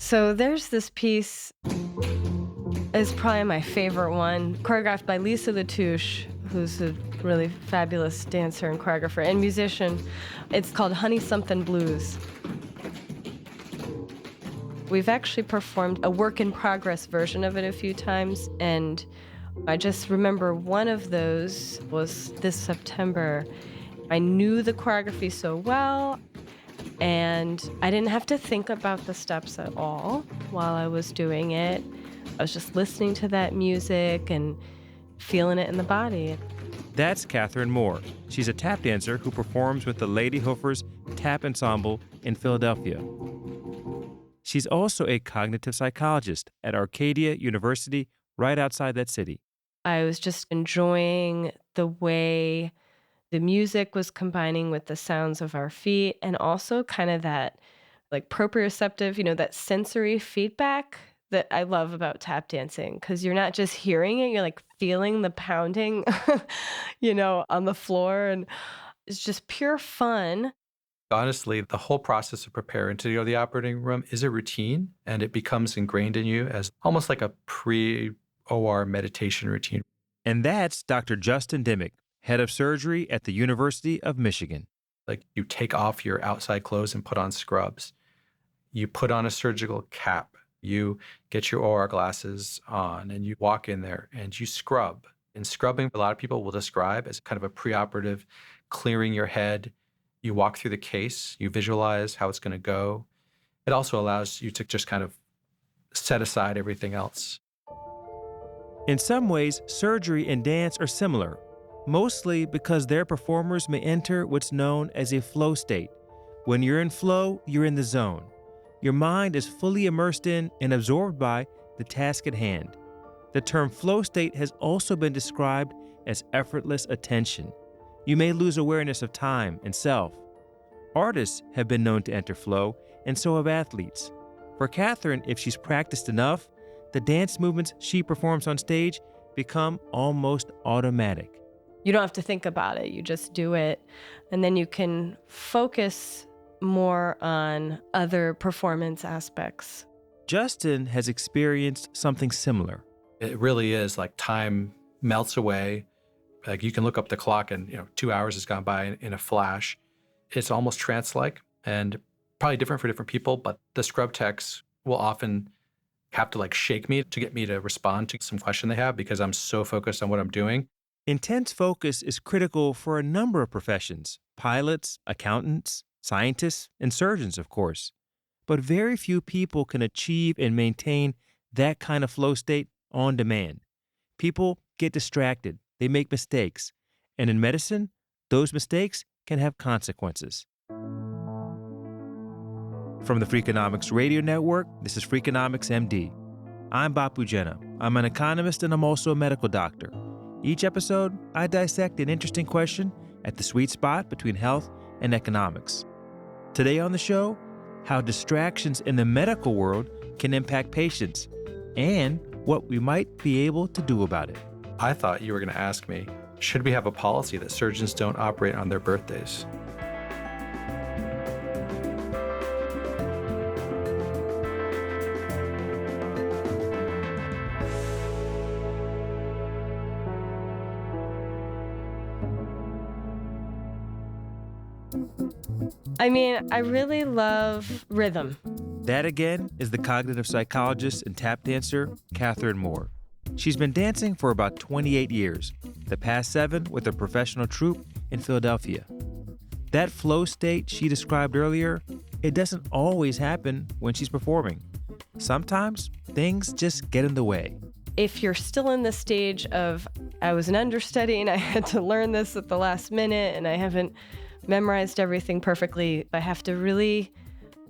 So there's this piece, is probably my favorite one, choreographed by Lisa Latouche, who's a really fabulous dancer and choreographer and musician. It's called Honey Something Blues. We've actually performed a work-in-progress version of it a few times, and I just remember one of those was this September. I knew the choreography so well, and I didn't have to think about the steps at all while I was doing it. I was just listening to that music and feeling it in the body. That's Catherine Moore. She's a tap dancer who performs with the Lady Hoofers Tap Ensemble in Philadelphia. She's also a cognitive psychologist at Arcadia University, right outside that city. I was just enjoying the way the music was combining with the sounds of our feet, and also kind of that like proprioceptive, that sensory feedback that I love about tap dancing, because you're not just hearing it, you're like feeling the pounding, on the floor, and it's just pure fun. Honestly, the whole process of preparing to go to the operating room is a routine, and it becomes ingrained in you as almost like a pre-OR meditation routine. And that's Dr. Justin Dimmick, head of surgery at the University of Michigan. Like, you take off your outside clothes and put on scrubs. You put on a surgical cap. You get your OR glasses on and you walk in there and you scrub. And scrubbing, a lot of people will describe as kind of a preoperative clearing your head. You walk through the case, you visualize how it's going to go. It also allows you to just kind of set aside everything else. In some ways, surgery and dance are similar, mostly because their performers may enter what's known as a flow state. When you're in flow, you're in the zone. Your mind is fully immersed in and absorbed by the task at hand. The term flow state has also been described as effortless attention. You may lose awareness of time and self. Artists have been known to enter flow, and so have athletes. For Catherine, if she's practiced enough, the dance movements she performs on stage become almost automatic. You don't have to think about it, you just do it, and then you can focus more on other performance aspects. Justin has experienced something similar. It really is like time melts away. Like, you can look up the clock and 2 hours has gone by in a flash. It's almost trance-like and probably different for different people, but the scrub techs will often have to like shake me to get me to respond to some question they have because I'm so focused on what I'm doing. Intense focus is critical for a number of professions: pilots, accountants, scientists, and surgeons, of course. But very few people can achieve and maintain that kind of flow state on demand. People get distracted. They make mistakes. And in medicine, those mistakes can have consequences. From the Freakonomics Radio Network, this is Freakonomics MD. I'm Bapu Jena. I'm an economist and I'm also a medical doctor. Each episode, I dissect an interesting question at the sweet spot between health and economics. Today on the show, how distractions in the medical world can impact patients and what we might be able to do about it. I thought you were going to ask me, should we have a policy that surgeons don't operate on their birthdays? I really love rhythm. That again is the cognitive psychologist and tap dancer, Catherine Moore. She's been dancing for about 28 years, the past 7 with a professional troupe in Philadelphia. That flow state she described earlier, it doesn't always happen when she's performing. Sometimes things just get in the way. If you're still in the stage of, I was an understudy and I had to learn this at the last minute and I haven't memorized everything perfectly, I have to really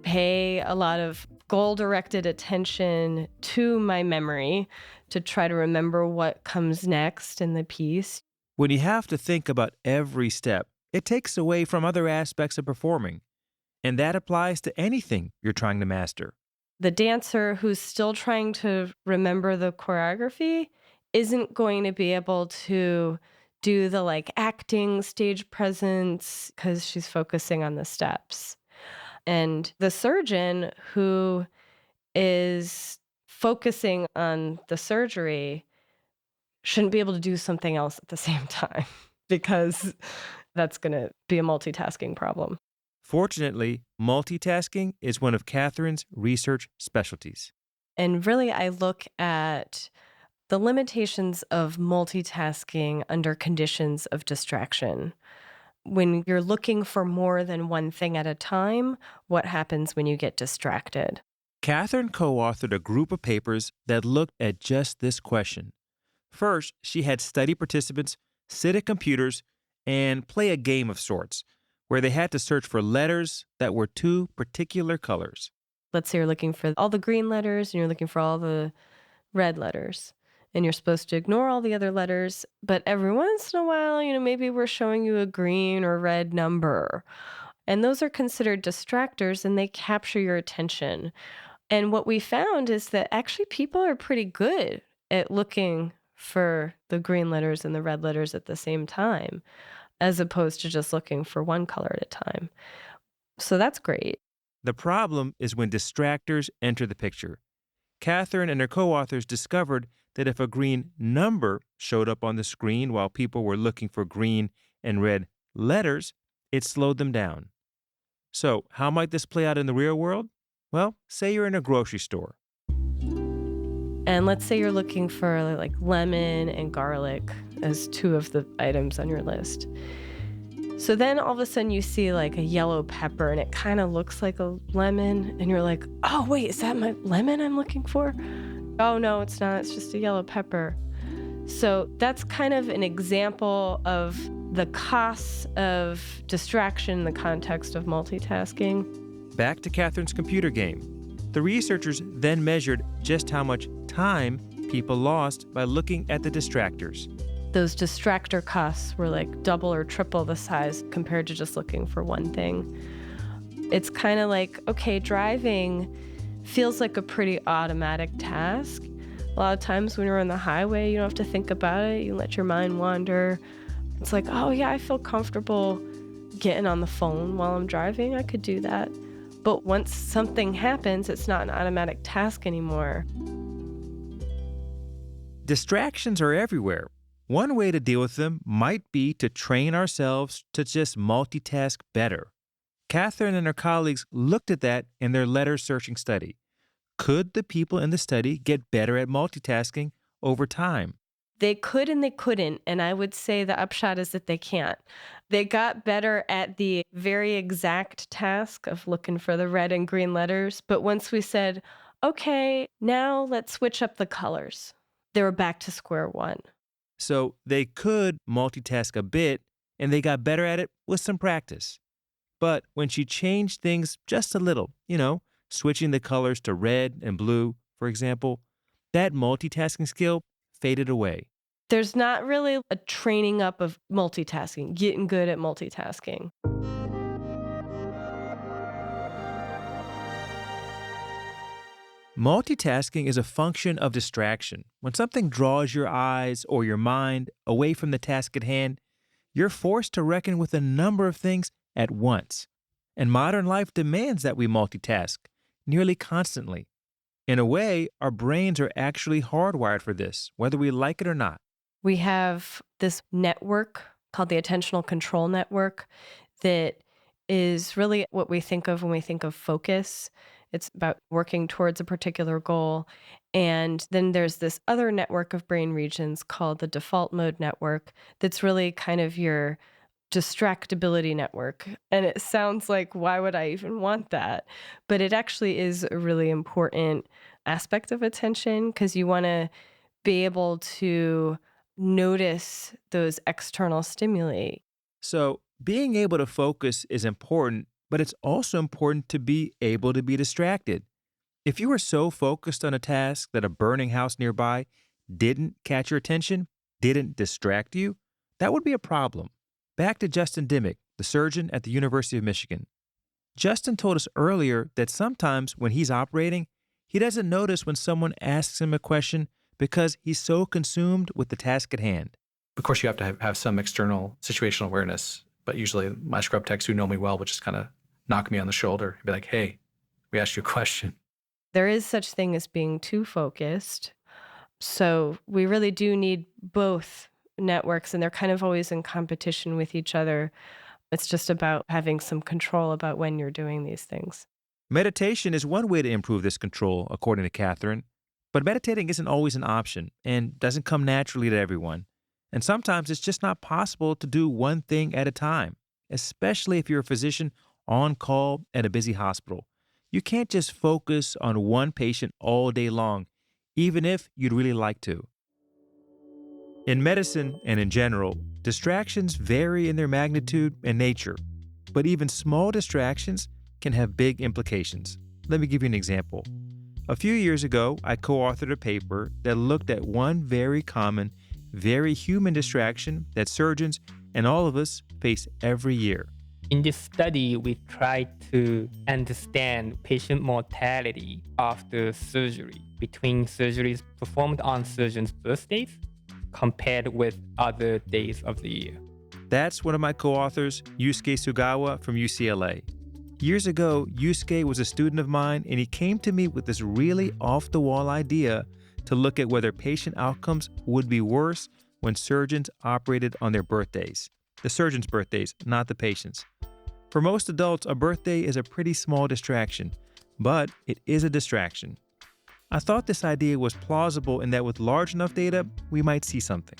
pay a lot of goal-directed attention to my memory to try to remember what comes next in the piece. When you have to think about every step, it takes away from other aspects of performing. And that applies to anything you're trying to master. The dancer who's still trying to remember the choreography isn't going to be able to do the acting stage presence because she's focusing on the steps. And the surgeon who is focusing on the surgery shouldn't be able to do something else at the same time because that's going to be a multitasking problem. Fortunately, multitasking is one of Catherine's research specialties. And really, I look at the limitations of multitasking under conditions of distraction. When you're looking for more than one thing at a time, what happens when you get distracted? Catherine co-authored a group of papers that looked at just this question. First, she had study participants sit at computers and play a game of sorts, where they had to search for letters that were two particular colors. Let's say you're looking for all the green letters and you're looking for all the red letters. And you're supposed to ignore all the other letters, but every once in a while, maybe we're showing you a green or red number. And those are considered distractors and they capture your attention. And what we found is that actually people are pretty good at looking for the green letters and the red letters at the same time, as opposed to just looking for one color at a time. So that's great. The problem is when distractors enter the picture. Catherine and her co-authors discovered that if a green number showed up on the screen while people were looking for green and red letters, it slowed them down. So, how might this play out in the real world? Well, say you're in a grocery store. And let's say you're looking for like lemon and garlic as two of the items on your list. So then all of a sudden you see like a yellow pepper and it kind of looks like a lemon and you're like, oh wait, is that my lemon I'm looking for? Oh no, it's not, it's just a yellow pepper. So that's kind of an example of the costs of distraction in the context of multitasking. Back to Catherine's computer game. The researchers then measured just how much time people lost by looking at the distractors. Those distractor costs were like double or triple the size compared to just looking for one thing. It's kind of like, okay, driving feels like a pretty automatic task. A lot of times when you're on the highway, you don't have to think about it. You let your mind wander. It's like, oh yeah, I feel comfortable getting on the phone while I'm driving. I could do that. But once something happens, it's not an automatic task anymore. Distractions are everywhere. One way to deal with them might be to train ourselves to just multitask better. Catherine and her colleagues looked at that in their letter searching study. Could the people in the study get better at multitasking over time? They could and they couldn't, and I would say the upshot is that they can't. They got better at the very exact task of looking for the red and green letters, but once we said, okay, now let's switch up the colors, they were back to square one. So they could multitask a bit, and they got better at it with some practice. But when she changed things just a little, switching the colors to red and blue, for example, that multitasking skill faded away. There's not really a training up of multitasking, getting good at multitasking. Multitasking is a function of distraction. When something draws your eyes or your mind away from the task at hand, you're forced to reckon with a number of things at once. And modern life demands that we multitask nearly constantly. In a way, our brains are actually hardwired for this, whether we like it or not. We have this network called the attentional control network that is really what we think of when we think of focus. It's about working towards a particular goal. And then there's this other network of brain regions called the default mode network that's really kind of your distractibility network. And it sounds like, why would I even want that? But it actually is a really important aspect of attention because you want to be able to notice those external stimuli. So being able to focus is important, but it's also important to be able to be distracted. If you were so focused on a task that a burning house nearby didn't catch your attention, didn't distract you, that would be a problem. Back to Justin Dimick, the surgeon at the University of Michigan. Justin told us earlier that sometimes when he's operating, he doesn't notice when someone asks him a question because he's so consumed with the task at hand. Of course, you have to have some external situational awareness, but usually my scrub techs who know me well would just kind of knock me on the shoulder and be like, hey, we asked you a question. There is such thing as being too focused. So we really do need both networks, and they're kind of always in competition with each other. It's just about having some control about when you're doing these things. Meditation is one way to improve this control, according to Catherine. But meditating isn't always an option and doesn't come naturally to everyone. And sometimes it's just not possible to do one thing at a time, especially if you're a physician on call at a busy hospital. You can't just focus on one patient all day long, even if you'd really like to. In medicine and in general, distractions vary in their magnitude and nature, but even small distractions can have big implications. Let me give you an example. A few years ago, I co-authored a paper that looked at one very common, very human distraction that surgeons and all of us face every year. In this study, we tried to understand patient mortality after surgery between surgeries performed on surgeons' birthdays compared with other days of the year. That's one of my co-authors, Yusuke Sugawa from UCLA. Years ago, Yusuke was a student of mine, and he came to me with this really off-the-wall idea to look at whether patient outcomes would be worse when surgeons operated on their birthdays. The surgeons' birthdays, not the patients'. For most adults, a birthday is a pretty small distraction, but it is a distraction. I thought this idea was plausible and that with large enough data, we might see something.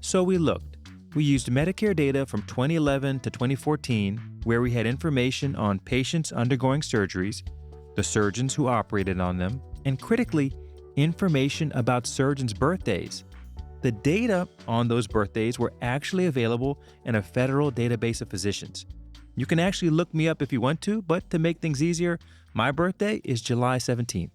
So we looked. We used Medicare data from 2011 to 2014, where we had information on patients undergoing surgeries, the surgeons who operated on them, and critically, information about surgeons' birthdays. The data on those birthdays were actually available in a federal database of physicians. You can actually look me up if you want to, but to make things easier, my birthday is July 17th.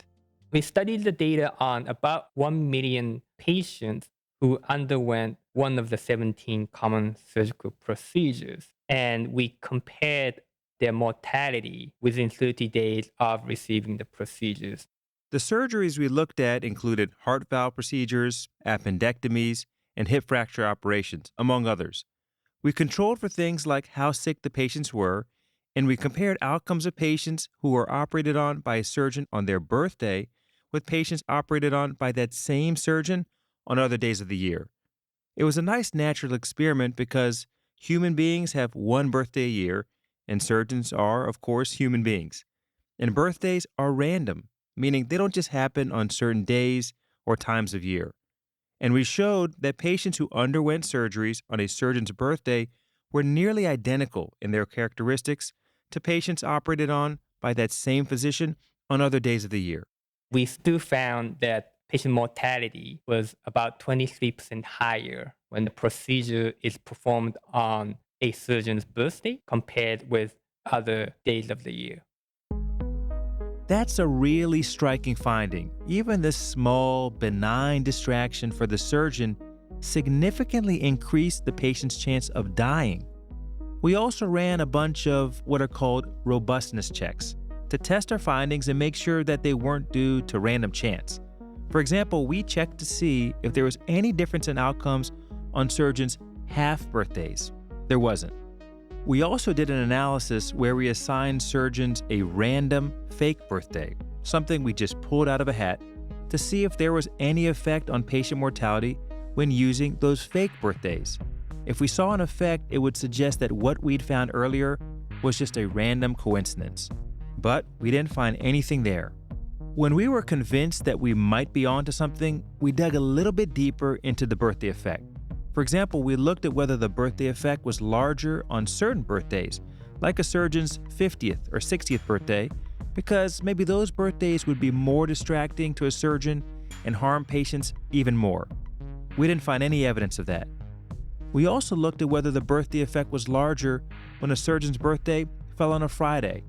We studied the data on about 1 million patients who underwent one of the 17 common surgical procedures, and we compared their mortality within 30 days of receiving the procedures. The surgeries we looked at included heart valve procedures, appendectomies, and hip fracture operations, among others. We controlled for things like how sick the patients were, and we compared outcomes of patients who were operated on by a surgeon on their birthday with patients operated on by that same surgeon on other days of the year. It was a nice natural experiment because human beings have one birthday a year, and surgeons are, of course, human beings. And birthdays are random, meaning they don't just happen on certain days or times of year. And we showed that patients who underwent surgeries on a surgeon's birthday were nearly identical in their characteristics to patients operated on by that same physician on other days of the year. We still found that patient mortality was about 23% higher when the procedure is performed on a surgeon's birthday compared with other days of the year. That's a really striking finding. Even this small, benign distraction for the surgeon significantly increased the patient's chance of dying. We also ran a bunch of what are called robustness checks to test our findings and make sure that they weren't due to random chance. For example, we checked to see if there was any difference in outcomes on surgeons' half birthdays. There wasn't. We also did an analysis where we assigned surgeons a random fake birthday, something we just pulled out of a hat, to see if there was any effect on patient mortality when using those fake birthdays. If we saw an effect, it would suggest that what we'd found earlier was just a random coincidence. But we didn't find anything there. When we were convinced that we might be onto something, we dug a little bit deeper into the birthday effect. For example, we looked at whether the birthday effect was larger on certain birthdays, like a surgeon's 50th or 60th birthday, because maybe those birthdays would be more distracting to a surgeon and harm patients even more. We didn't find any evidence of that. We also looked at whether the birthday effect was larger when a surgeon's birthday fell on a Friday,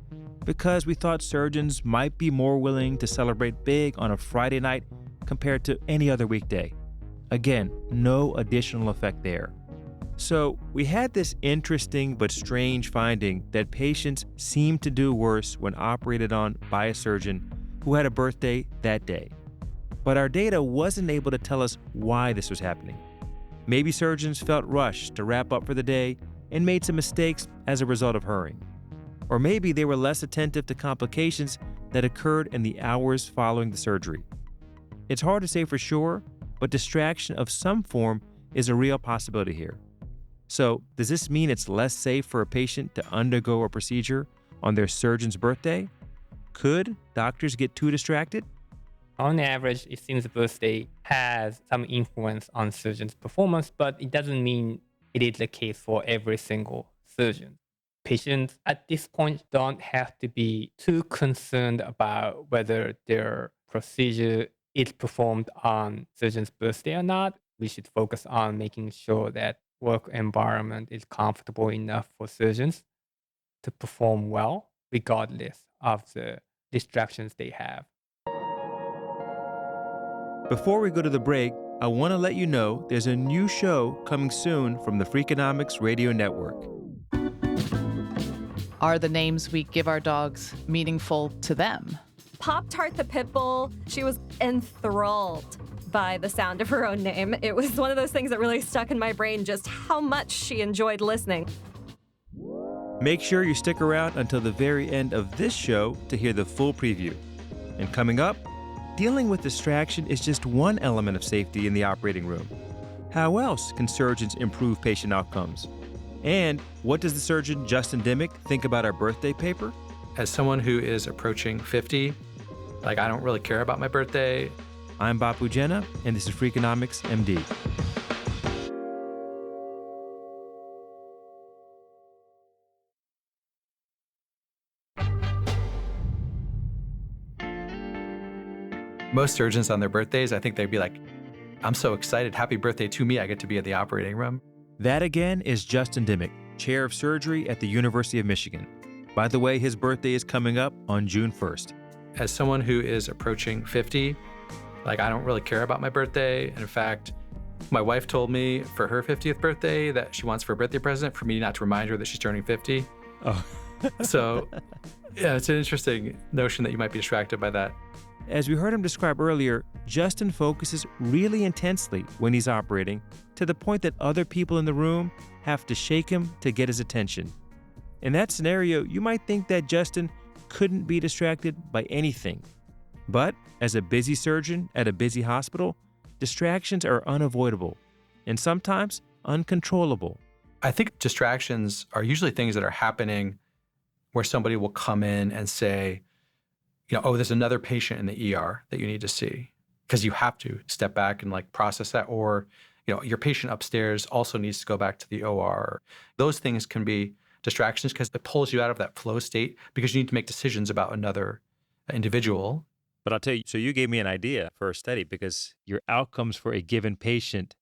because we thought surgeons might be more willing to celebrate big on a Friday night compared to any other weekday. Again, no additional effect there. So we had this interesting but strange finding that patients seemed to do worse when operated on by a surgeon who had a birthday that day. But our data wasn't able to tell us why this was happening. Maybe surgeons felt rushed to wrap up for the day and made some mistakes as a result of hurrying. Or maybe they were less attentive to complications that occurred in the hours following the surgery. It's hard to say for sure, but distraction of some form is a real possibility here. So, does this mean it's less safe for a patient to undergo a procedure on their surgeon's birthday? Could doctors get too distracted? On average, it seems the birthday has some influence on surgeon's performance, but it doesn't mean it is the case for every single surgeon. Patients at this point don't have to be too concerned about whether their procedure is performed on surgeon's birthday or not. We should focus on making sure that work environment is comfortable enough for surgeons to perform well, regardless of the distractions they have. Before we go to the break, I want to let you know there's a new show coming soon from the Freakonomics Radio Network. Are the names we give our dogs meaningful to them? Pop-Tart the pit bull, she was enthralled by the sound of her own name. It was one of those things that really stuck in my brain, just how much she enjoyed listening. Make sure you stick around until the very end of this show to hear the full preview. And coming up, dealing with distraction is just one element of safety in the operating room. How else can surgeons improve patient outcomes? And what does the surgeon Justin Dimick think about our birthday paper? As someone who is approaching 50, I don't really care about my birthday. I'm Bapu Jena, and this is Freakonomics MD. Most surgeons on their birthdays, I think they'd be like, I'm so excited. Happy birthday to me. I get to be at the operating room. That again is Justin Dimick, chair of surgery at the University of Michigan. By the way, his birthday is coming up on June 1st. As someone who is approaching 50, I don't really care about my birthday. And in fact, my wife told me for her 50th birthday that she wants for a birthday present for me not to remind her that she's turning 50. Oh. So, yeah, it's an interesting notion that you might be distracted by that. As we heard him describe earlier, Justin focuses really intensely when he's operating, to the point that other people in the room have to shake him to get his attention. In that scenario, you might think that Justin couldn't be distracted by anything. But as a busy surgeon at a busy hospital, distractions are unavoidable and sometimes uncontrollable. I think distractions are usually things that are happening where somebody will come in and say, oh, there's another patient in the ER that you need to see, because you have to step back and process that. Or, your patient upstairs also needs to go back to the OR. Those things can be distractions because it pulls you out of that flow state because you need to make decisions about another individual. But I'll tell you, so you gave me an idea for a study, because your outcomes for a given patient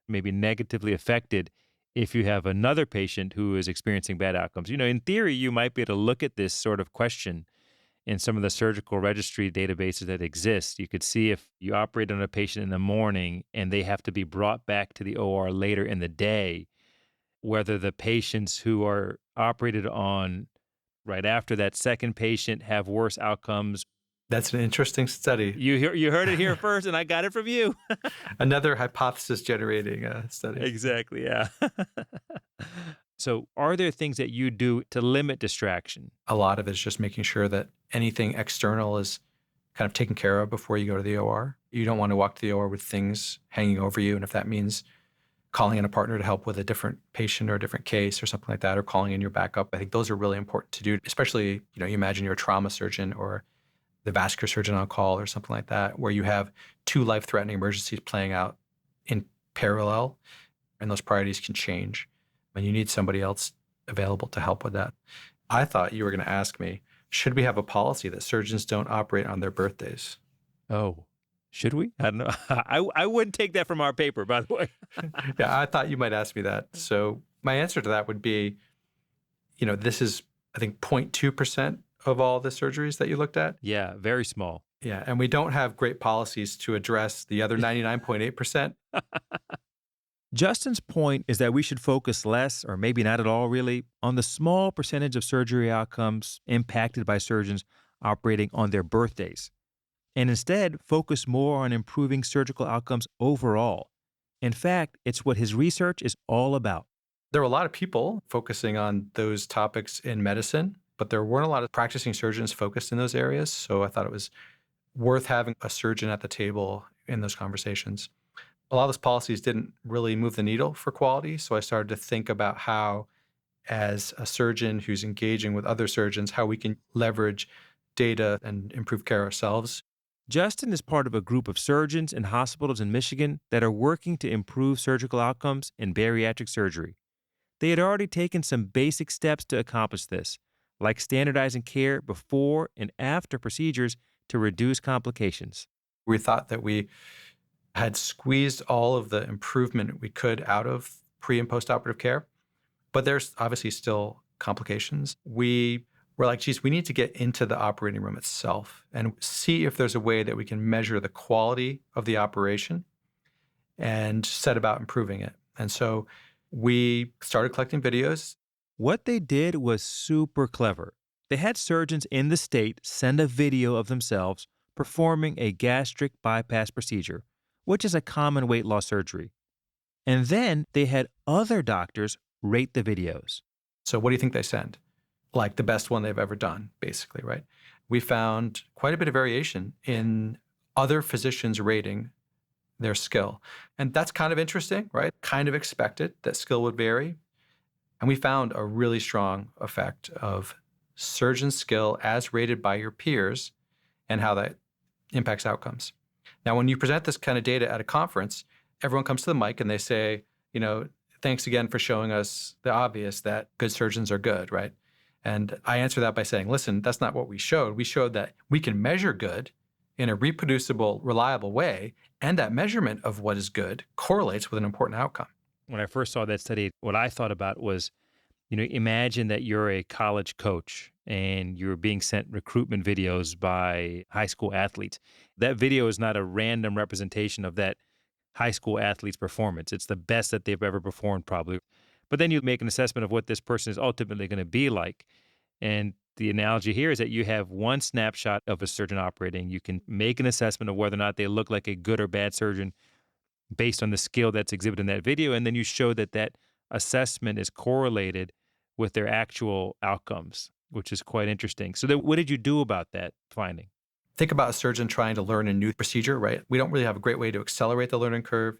may be negatively affected if you have another patient who is experiencing bad outcomes. In theory, you might be able to look at this sort of question in some of the surgical registry databases that exist. You could see if you operate on a patient in the morning and they have to be brought back to the OR later in the day, whether the patients who are operated on right after that second patient have worse outcomes. That's an interesting study. You heard it here first, and I got it from you. Another hypothesis-generating study. Exactly, yeah. So are there things that you do to limit distraction? A lot of it is just making sure that anything external is kind of taken care of before you go to the OR. You don't want to walk to the OR with things hanging over you. And if that means calling in a partner to help with a different patient or a different case or something like that, or calling in your backup, I think those are really important to do, especially, you imagine you're a trauma surgeon or the vascular surgeon on call or something like that, where you have two life-threatening emergencies playing out in parallel, and those priorities can change. And you need somebody else available to help with that. I thought you were going to ask me, should we have a policy that surgeons don't operate on their birthdays? Oh, should we? I don't know. I wouldn't take that from our paper, by the way. Yeah, I thought you might ask me that. So my answer to that would be, this is, I think, 0.2% of all the surgeries that you looked at. Yeah, very small. Yeah, and we don't have great policies to address the other 99.8%. Justin's point is that we should focus less, or maybe not at all really, on the small percentage of surgery outcomes impacted by surgeons operating on their birthdays, and instead focus more on improving surgical outcomes overall. In fact, it's what his research is all about. There are a lot of people focusing on those topics in medicine, but there weren't a lot of practicing surgeons focused in those areas. So I thought it was worth having a surgeon at the table in those conversations. A lot of those policies didn't really move the needle for quality. So I started to think about how, as a surgeon who's engaging with other surgeons, how we can leverage data and improve care ourselves. Justin is part of a group of surgeons and hospitals in Michigan that are working to improve surgical outcomes in bariatric surgery. They had already taken some basic steps to accomplish this, like standardizing care before and after procedures to reduce complications. We thought that we had squeezed all of the improvement we could out of pre and post-operative care, but there's obviously still complications. We were like, geez, we need to get into the operating room itself and see if there's a way that we can measure the quality of the operation and set about improving it. And so we started collecting videos. What they did was super clever. They had surgeons in the state send a video of themselves performing a gastric bypass procedure, which is a common weight loss surgery. And then they had other doctors rate the videos. So what do you think they send? Like the best one they've ever done, basically, right? We found quite a bit of variation in other physicians rating their skill. And that's kind of interesting, right? Kind of expected that skill would vary. And we found a really strong effect of surgeon skill as rated by your peers and how that impacts outcomes. Now, when you present this kind of data at a conference, everyone comes to the mic and they say, thanks again for showing us the obvious that good surgeons are good, right? And I answer that by saying, listen, that's not what we showed. We showed that we can measure good in a reproducible, reliable way, and that measurement of what is good correlates with an important outcome. When I first saw that study, what I thought about was, imagine that you're a college coach and you're being sent recruitment videos by high school athletes. That video is not a random representation of that high school athlete's performance. It's the best that they've ever performed, probably. But then you make an assessment of what this person is ultimately going to be like. And the analogy here is that you have one snapshot of a surgeon operating. You can make an assessment of whether or not they look like a good or bad surgeon based on the skill that's exhibited in that video. And then you show that that assessment is correlated with their actual outcomes, which is quite interesting. So then what did you do about that finding? Think about a surgeon trying to learn a new procedure, right? We don't really have a great way to accelerate the learning curve.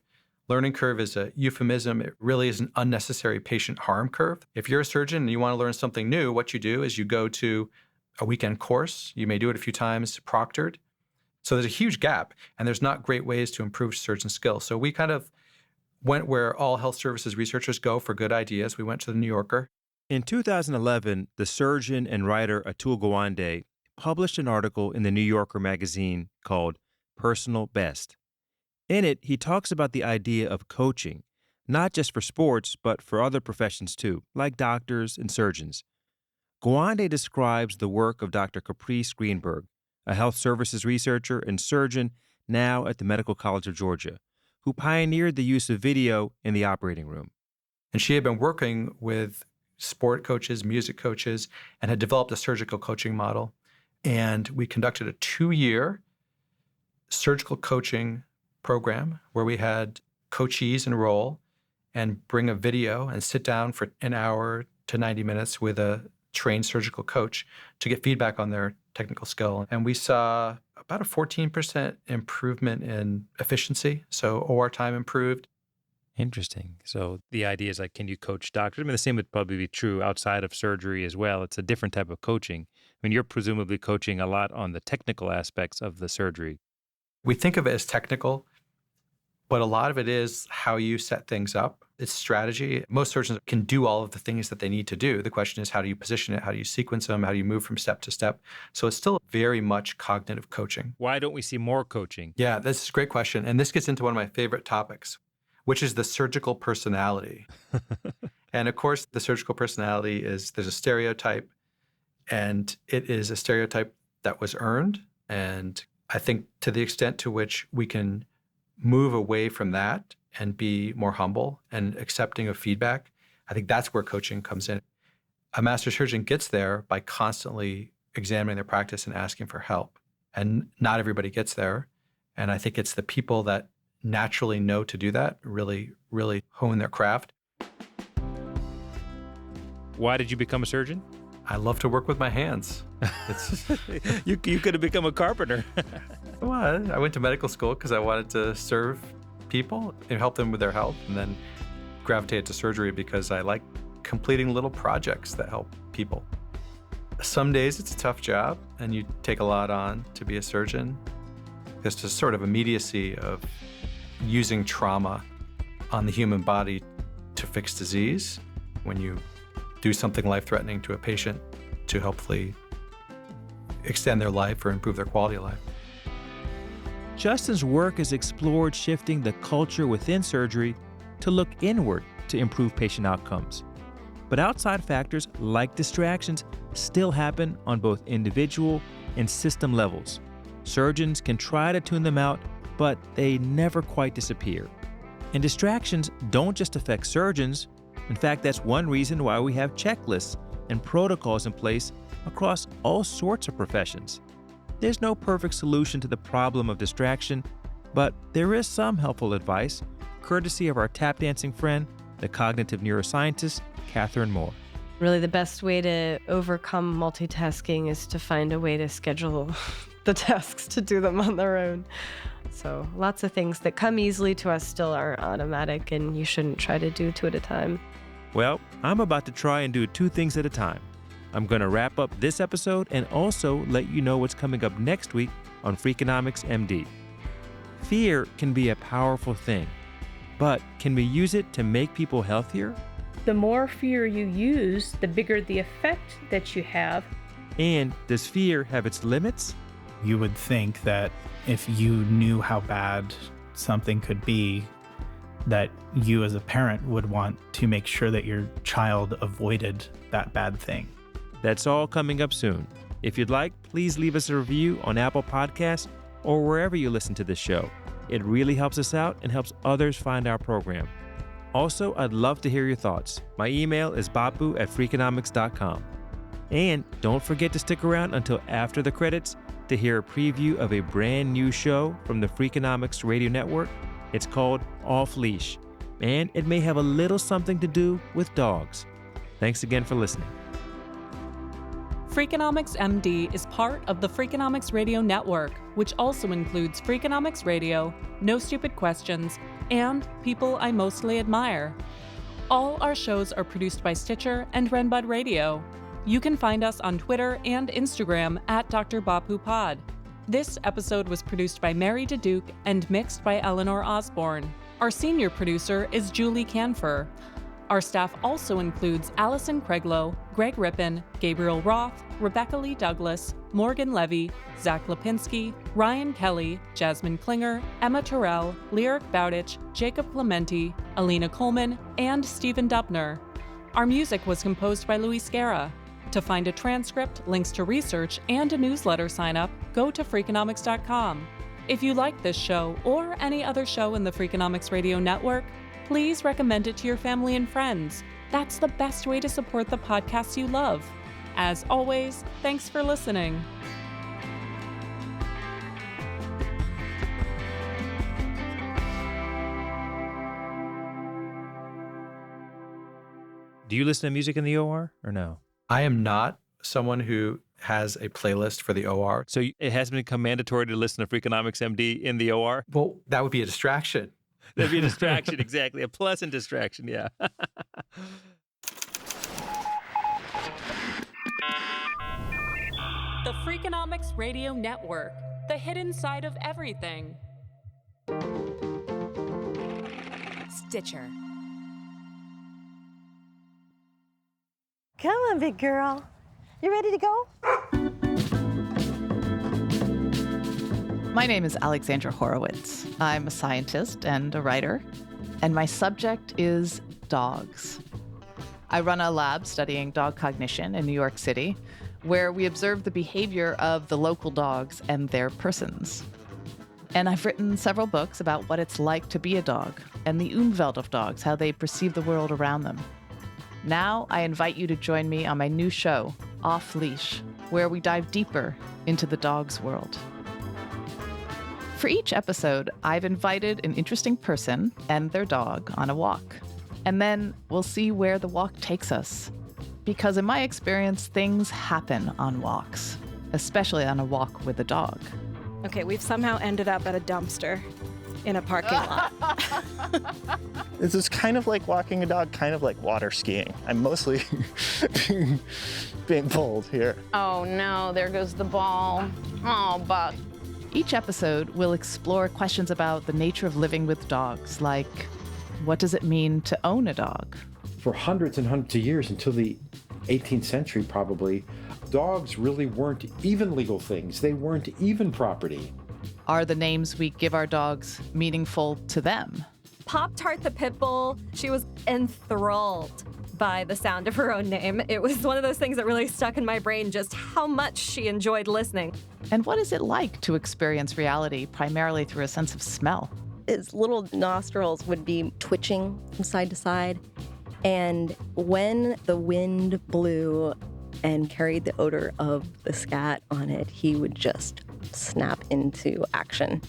Learning curve is a euphemism. It really is an unnecessary patient harm curve. If you're a surgeon and you want to learn something new, what you do is you go to a weekend course. You may do it a few times proctored. So there's a huge gap, and there's not great ways to improve surgeon skill. So we kind of went where all health services researchers go for good ideas. We went to the New Yorker. In 2011, the surgeon and writer Atul Gawande published an article in the New Yorker magazine called Personal Best. In it, he talks about the idea of coaching, not just for sports, but for other professions too, like doctors and surgeons. Gawande describes the work of Dr. Caprice Greenberg, a health services researcher and surgeon now at the Medical College of Georgia, who pioneered the use of video in the operating room. And she had been working with sport coaches, music coaches, and had developed a surgical coaching model. And we conducted a 2-year surgical coaching program where we had coachees enroll and bring a video and sit down for an hour to 90 minutes with a trained surgical coach to get feedback on their technical skill. And we saw about a 14% improvement in efficiency. So OR time improved. Interesting. So the idea is like, can you coach doctors? I mean, the same would probably be true outside of surgery as well. It's a different type of coaching. I mean, you're presumably coaching a lot on the technical aspects of the surgery. We think of it as technical, but a lot of it is how you set things up. It's strategy. Most surgeons can do all of the things that they need to do. The question is, how do you position it? How do you sequence them? How do you move from step to step? So it's still very much cognitive coaching. Why don't we see more coaching? Yeah, this is a great question. And this gets into one of my favorite topics, which is the surgical personality. And of course, the surgical personality is, there's a stereotype, and it is a stereotype that was earned. And I think to the extent to which we can move away from that and be more humble and accepting of feedback, I think that's where coaching comes in. A master surgeon gets there by constantly examining their practice and asking for help. And not everybody gets there. And I think it's the people that naturally know to do that, really, really hone their craft. Why did you become a surgeon? I love to work with my hands. You could have become a carpenter. Well, I went to medical school because I wanted to serve people and help them with their health, and then gravitated to surgery because I like completing little projects that help people. Some days it's a tough job and you take a lot on to be a surgeon. There's just sort of immediacy of using trauma on the human body to fix disease when you do something life-threatening to a patient to hopefully extend their life or improve their quality of life. Justin's work has explored shifting the culture within surgery to look inward to improve patient outcomes. But outside factors like distractions still happen on both individual and system levels. Surgeons can try to tune them out, but they never quite disappear. And distractions don't just affect surgeons. In fact, that's one reason why we have checklists and protocols in place across all sorts of professions. There's no perfect solution to the problem of distraction, but there is some helpful advice, courtesy of our tap dancing friend, the cognitive neuroscientist, Catherine Moore. Really, the best way to overcome multitasking is to find a way to schedule the tasks to do them on their own. So lots of things that come easily to us still are automatic, and you shouldn't try to do two at a time. Well, I'm about to try and do 2 things at a time. I'm going to wrap up this episode and also let you know what's coming up next week on Freakonomics MD. Fear can be a powerful thing, but can we use it to make people healthier? The more fear you use, the bigger the effect that you have. And does fear have its limits? You would think that if you knew how bad something could be, that you as a parent would want to make sure that your child avoided that bad thing. That's all coming up soon. If you'd like, please leave us a review on Apple Podcasts or wherever you listen to this show. It really helps us out and helps others find our program. Also, I'd love to hear your thoughts. My email is bapu@freakonomics.com. And don't forget to stick around until after the credits to hear a preview of a brand new show from the Freakonomics Radio Network. It's called Off Leash, and it may have a little something to do with dogs. Thanks again for listening. Freakonomics MD is part of the Freakonomics Radio Network, which also includes Freakonomics Radio, No Stupid Questions, and People I Mostly Admire. All our shows are produced by Stitcher and Renbud Radio. You can find us on Twitter and Instagram at Dr. Bapu Pod. This episode was produced by Mary DeDuke and mixed by Eleanor Osborne. Our senior producer is Julie Canfer. Our staff also includes Allison Craiglow, Greg Rippin, Gabriel Roth, Rebecca Lee Douglas, Morgan Levy, Zach Lipinski, Ryan Kelly, Jasmine Klinger, Emma Terrell, Lyric Bowditch, Jacob Clementi, Alina Coleman, and Stephen Dubner. Our music was composed by Luis Guerra. To find a transcript, links to research, and a newsletter sign-up, go to Freakonomics.com. If you like this show or any other show in the Freakonomics Radio Network, please recommend it to your family and friends. That's the best way to support the podcasts you love. As always, thanks for listening. Do you listen to music in the OR or no? I am not someone who has a playlist for the OR. So it hasn't become mandatory to listen to Freakonomics MD in the OR? Well, that would be a distraction. That'd be a distraction, exactly. A pleasant distraction, yeah. The Freakonomics Radio Network, the hidden side of everything. Stitcher. Come on, big girl. You ready to go? My name is Alexandra Horowitz. I'm a scientist and a writer, and my subject is dogs. I run a lab studying dog cognition in New York City, where we observe the behavior of the local dogs and their persons. And I've written several books about what it's like to be a dog and the Umwelt of dogs, how they perceive the world around them. Now I invite you to join me on my new show, Off Leash, where we dive deeper into the dog's world. For each episode, I've invited an interesting person and their dog on a walk. And then we'll see where the walk takes us. because in my experience, things happen on walks, especially on a walk with a dog. Okay, we've somehow ended up at a dumpster in a parking lot. This is kind of like walking a dog, kind of like water skiing. I'm mostly being pulled here. Oh no, there goes the ball. Oh, Buck. Each episode will explore questions about the nature of living with dogs, like what does it mean to own a dog? For hundreds and hundreds of years, until the 18th century probably, dogs really weren't even legal things. They weren't even property. Are the names we give our dogs meaningful to them? Pop-Tart the pit bull, she was enthralled by the sound of her own name. It was one of those things that really stuck in my brain, just how much she enjoyed listening. And what is it like to experience reality primarily through a sense of smell? His little nostrils would be twitching from side to side. And when the wind blew and carried the odor of the scat on it, he would just snap into action.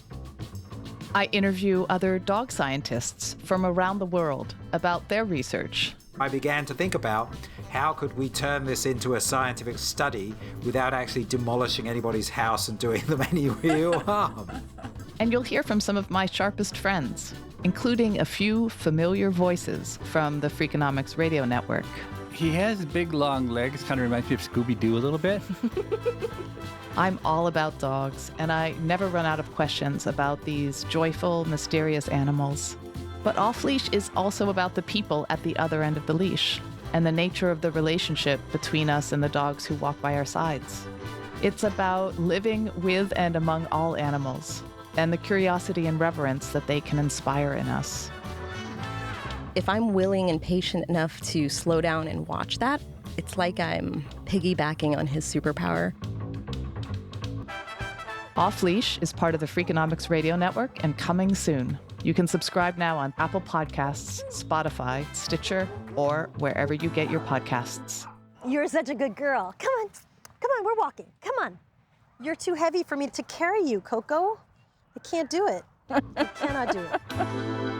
I interview other dog scientists from around the world about their research. I began to think about how could we turn this into a scientific study without actually demolishing anybody's house and doing them any real harm. And you'll hear from some of my sharpest friends, including a few familiar voices from the Freakonomics Radio Network. He has big, long legs. Kind of reminds me of Scooby-Doo a little bit. I'm all about dogs, and I never run out of questions about these joyful, mysterious animals. But Off Leash is also about the people at the other end of the leash and the nature of the relationship between us and the dogs who walk by our sides. It's about living with and among all animals and the curiosity and reverence that they can inspire in us. If I'm willing and patient enough to slow down and watch that, it's like I'm piggybacking on his superpower. Off Leash is part of the Freakonomics Radio Network and coming soon. You can subscribe now on Apple Podcasts, Spotify, Stitcher, or wherever you get your podcasts. You're such a good girl. Come on, we're walking. Come on. You're too heavy for me to carry you, Coco. I can't do it. I cannot do it.